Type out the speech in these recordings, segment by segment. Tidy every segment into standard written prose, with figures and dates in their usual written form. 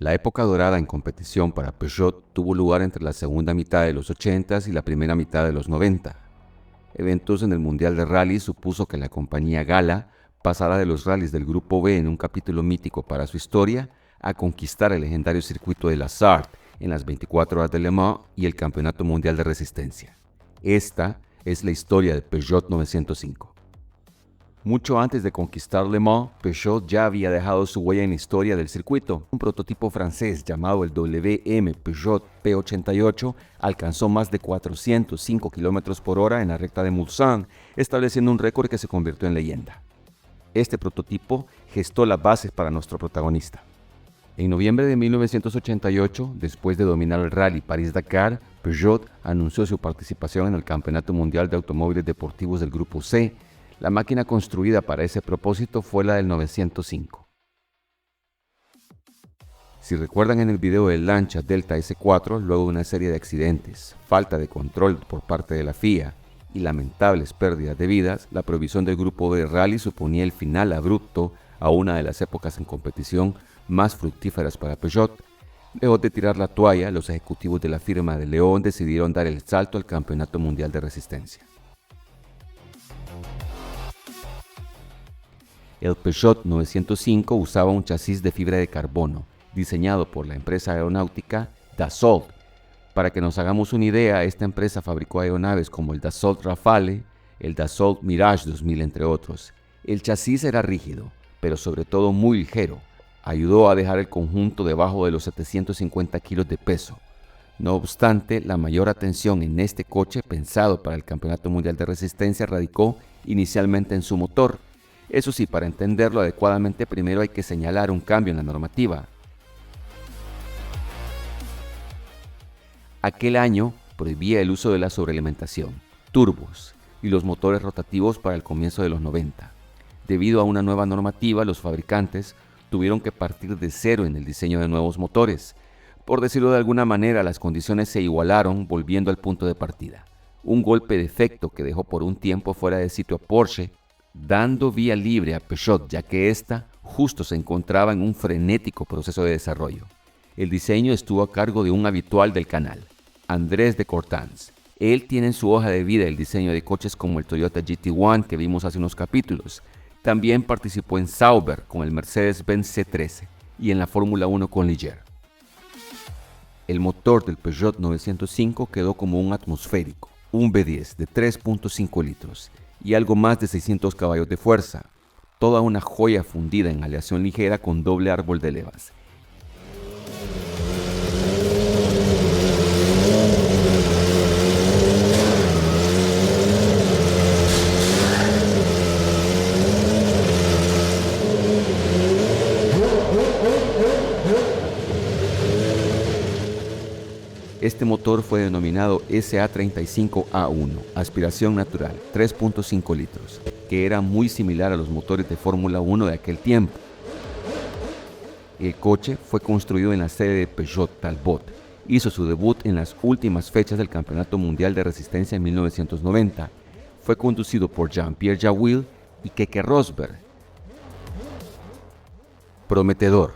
La época dorada en competición para Peugeot tuvo lugar entre la segunda mitad de los 80s y la primera mitad de los 90. Eventos en el Mundial de Rally supuso que la compañía Gala pasara de los rallies del Grupo B en un capítulo mítico para su historia a conquistar el legendario circuito de la Sarthe en las 24 horas de Le Mans y el Campeonato Mundial de Resistencia. Esta es la historia de Peugeot 905. Mucho antes de conquistar Le Mans, Peugeot ya había dejado su huella en la historia del circuito. Un prototipo francés llamado el WM Peugeot P88 alcanzó más de 405 km por hora en la recta de Mulsanne, estableciendo un récord que se convirtió en leyenda. Este prototipo gestó las bases para nuestro protagonista. En noviembre de 1988, después de dominar el Rally París-Dakar, Peugeot anunció su participación en el Campeonato Mundial de Automóviles Deportivos del Grupo C. La máquina construida para ese propósito fue la del 905. Si recuerdan en el video del Lancia Delta S4, luego de una serie de accidentes, falta de control por parte de la FIA y lamentables pérdidas de vidas, la provisión del grupo de rally suponía el final abrupto a una de las épocas en competición más fructíferas para Peugeot. Lejos de tirar la toalla, los ejecutivos de la firma de León decidieron dar el salto al Campeonato Mundial de Resistencia. El Peugeot 905 usaba un chasis de fibra de carbono, diseñado por la empresa aeronáutica Dassault. Para que nos hagamos una idea, esta empresa fabricó aeronaves como el Dassault Rafale, el Dassault Mirage 2000, entre otros. El chasis era rígido, pero sobre todo muy ligero. Ayudó a dejar el conjunto debajo de los 750 kilos de peso. No obstante, la mayor atención en este coche, pensado para el Campeonato Mundial de Resistencia, radicó inicialmente en su motor. Eso sí, para entenderlo adecuadamente, primero hay que señalar un cambio en la normativa. Aquel año prohibía el uso de la sobrealimentación, turbos y los motores rotativos para el comienzo de los 90. Debido a una nueva normativa, los fabricantes tuvieron que partir de cero en el diseño de nuevos motores. Por decirlo de alguna manera, las condiciones se igualaron volviendo al punto de partida. Un golpe de efecto que dejó por un tiempo fuera de sitio a Porsche, dando vía libre a Peugeot, ya que ésta justo se encontraba en un frenético proceso de desarrollo. El diseño estuvo a cargo de un habitual del canal, Andrés de Cortans. Él tiene en su hoja de vida el diseño de coches como el Toyota GT1 que vimos hace unos capítulos. También participó en Sauber con el Mercedes-Benz C13 y en la Fórmula 1 con Ligier. El motor del Peugeot 905 quedó como un atmosférico, un V10 de 3.5 litros y algo más de 600 caballos de fuerza, toda una joya fundida en aleación ligera con doble árbol de levas. Este motor fue denominado SA35A1, aspiración natural, 3.5 litros, que era muy similar a los motores de Fórmula 1 de aquel tiempo. El coche fue construido en la sede de Peugeot Talbot. Hizo su debut en las últimas fechas del Campeonato Mundial de Resistencia en 1990. Fue conducido por Jean-Pierre Jawil y Keke Rosberg. Prometedor,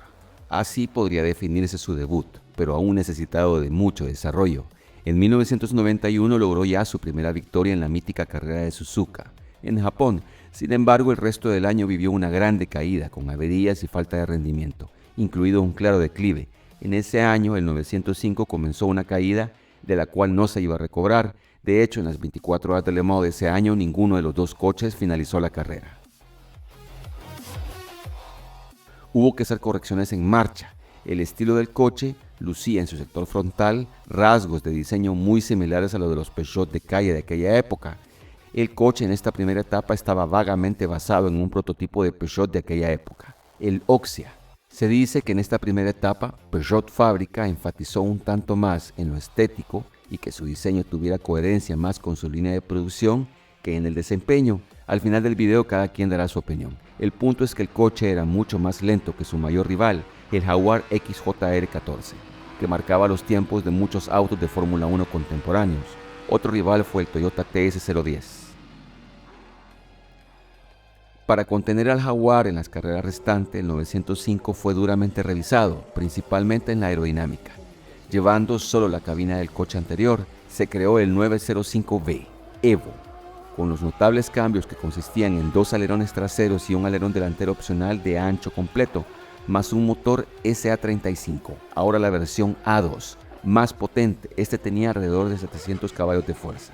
así podría definirse su debut. pero aún necesitado de mucho desarrollo. En 1991 logró ya su primera victoria en la mítica carrera de Suzuka, en Japón. Sin embargo, el resto del año vivió una gran decaída, con averías y falta de rendimiento, incluido un claro declive. En ese año, el 905, comenzó una caída de la cual no se iba a recobrar. De hecho, en las 24 horas de Le Mans de ese año, ninguno de los dos coches finalizó la carrera. Hubo que hacer correcciones en marcha. El estilo del coche lucía en su sector frontal rasgos de diseño muy similares a los de los Peugeot de calle de aquella época. El coche en esta primera etapa estaba vagamente basado en un prototipo de Peugeot de aquella época, el Oxia. Se dice que en esta primera etapa, Peugeot fábrica enfatizó un tanto más en lo estético y que su diseño tuviera coherencia más con su línea de producción que en el desempeño. Al final del video cada quien dará su opinión. El punto es que el coche era mucho más lento que su mayor rival, el Jaguar XJR14, que marcaba los tiempos de muchos autos de Fórmula 1 contemporáneos. Otro rival fue el Toyota TS010. Para contener al Jaguar en las carreras restantes, el 905 fue duramente revisado, principalmente en la aerodinámica. Llevando solo la cabina del coche anterior, se creó el 905V Evo, con los notables cambios que consistían en 2 alerones traseros y un alerón delantero opcional de ancho completo, más un motor SA35, ahora la versión A2, más potente. Este tenía alrededor de 700 caballos de fuerza.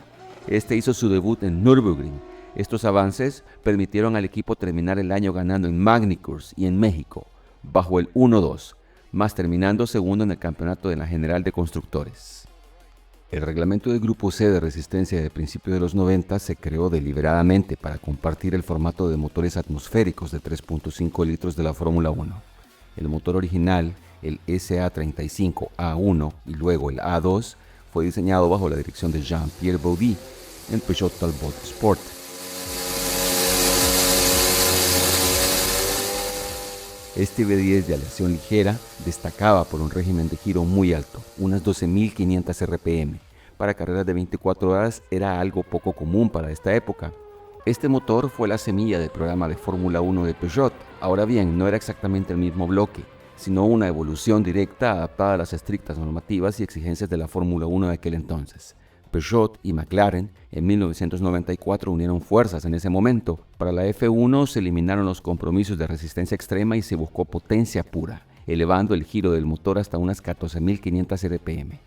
Este hizo su debut en Nürburgring. Estos avances permitieron al equipo terminar el año ganando en Magny-Cours y en México, bajo el 1-2, más terminando segundo en el campeonato de la General de Constructores. El reglamento del Grupo C de resistencia de principios de los 90 se creó deliberadamente para compartir el formato de motores atmosféricos de 3.5 litros de la Fórmula 1. El motor original, el SA35A1 y luego el A2, fue diseñado bajo la dirección de Jean-Pierre Baudy en Peugeot Talbot Sport. Este V10 de aleación ligera destacaba por un régimen de giro muy alto, unas 12.500 RPM. Para carreras de 24 horas era algo poco común para esta época. Este motor fue la semilla del programa de Fórmula 1 de Peugeot. Ahora bien, no era exactamente el mismo bloque, sino una evolución directa adaptada a las estrictas normativas y exigencias de la Fórmula 1 de aquel entonces. Peugeot y McLaren en 1994 unieron fuerzas en ese momento. Para la F1 se eliminaron los compromisos de resistencia extrema y se buscó potencia pura, elevando el giro del motor hasta unas 14.500 RPM.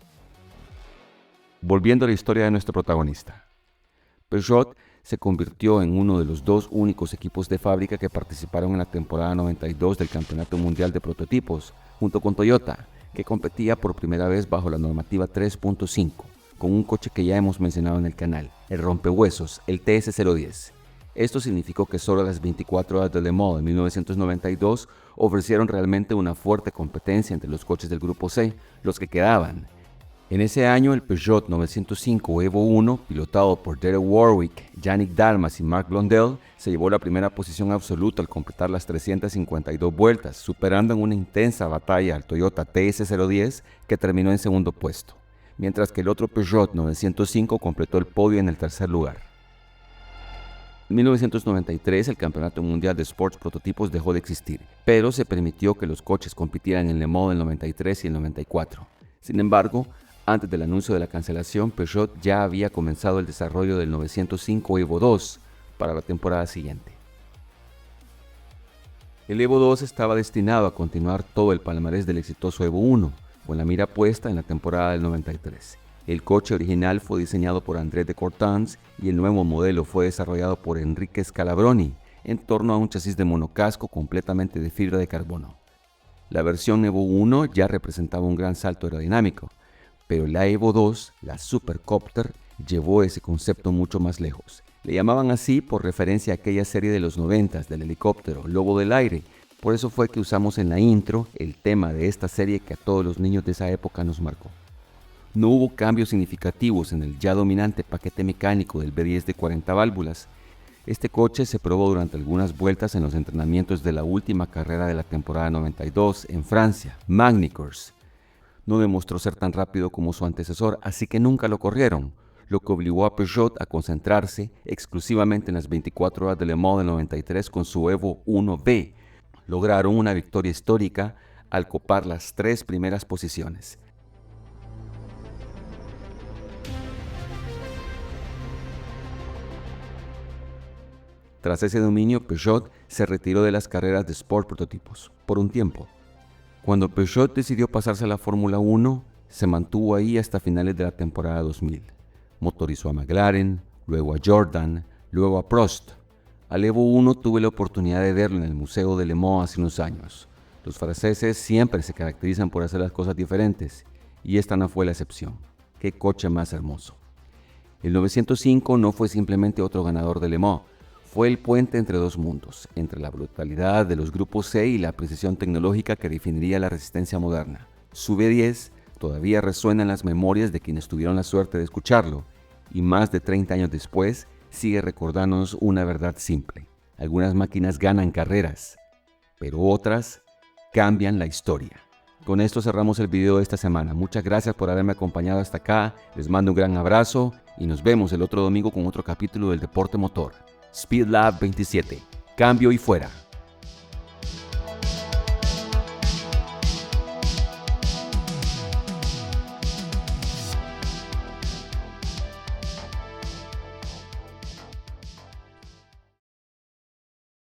Volviendo a la historia de nuestro protagonista. Peugeot se convirtió en uno de los 2 únicos equipos de fábrica que participaron en la temporada 92 del Campeonato Mundial de Prototipos, junto con Toyota, que competía por primera vez bajo la normativa 3.5. con un coche que ya hemos mencionado en el canal, el rompehuesos, el TS010. Esto significó que solo las 24 horas de Le Mans de 1992 ofrecieron realmente una fuerte competencia entre los coches del Grupo C, los que quedaban. En ese año, el Peugeot 905 Evo 1, pilotado por Derek Warwick, Yannick Dalmas y Marc Blondel, se llevó la primera posición absoluta al completar las 352 vueltas, superando en una intensa batalla al Toyota TS010, que terminó en segundo puesto, mientras que el otro Peugeot 905 completó el podio en el tercer lugar. En 1993 el Campeonato Mundial de Sports Prototipos dejó de existir, pero se permitió que los coches compitieran en Le Mans del 93 y el 94. Sin embargo, antes del anuncio de la cancelación, Peugeot ya había comenzado el desarrollo del 905 Evo 2 para la temporada siguiente. El Evo 2 estaba destinado a continuar todo el palmarés del exitoso Evo 1, con la mira puesta en la temporada del 93. El coche original fue diseñado por André de Cortans y el nuevo modelo fue desarrollado por Enrique Scalabroni en torno a un chasis de monocasco completamente de fibra de carbono. La versión Evo 1 ya representaba un gran salto aerodinámico, pero la Evo 2, la Supercopter, llevó ese concepto mucho más lejos. Le llamaban así por referencia a aquella serie de los 90 del helicóptero Lobo del Aire. Por eso fue que usamos en la intro el tema de esta serie que a todos los niños de esa época nos marcó. No hubo cambios significativos en el ya dominante paquete mecánico del V10 de 40 válvulas. Este coche se probó durante algunas vueltas en los entrenamientos de la última carrera de la temporada 92 en Francia, Magny-Cours. No demostró ser tan rápido como su antecesor, así que nunca lo corrieron, lo que obligó a Peugeot a concentrarse exclusivamente en las 24 horas de Le Mans del 93 con su Evo 1V. Lograron una victoria histórica al copar las 3 primeras posiciones. Tras ese dominio, Peugeot se retiró de las carreras de Sport prototipos por un tiempo. Cuando Peugeot decidió pasarse a la Fórmula 1, se mantuvo ahí hasta finales de la temporada 2000. Motorizó a McLaren, luego a Jordan, luego a Prost. Al Evo 1 tuve la oportunidad de verlo en el Museo de Le Mans hace unos años. Los franceses siempre se caracterizan por hacer las cosas diferentes, y esta no fue la excepción. ¡Qué coche más hermoso! El 905 no fue simplemente otro ganador de Le Mans, fue el puente entre dos mundos, entre la brutalidad de los grupos C y la precisión tecnológica que definiría la resistencia moderna. Su V10 todavía resuena en las memorias de quienes tuvieron la suerte de escucharlo, y más de 30 años después sigue recordándonos una verdad simple. Algunas máquinas ganan carreras, pero otras cambian la historia. Con esto cerramos el video de esta semana. Muchas gracias por haberme acompañado hasta acá, les mando un gran abrazo y nos vemos el otro domingo con otro capítulo del Deporte Motor. Speed Lab 27. Cambio y fuera.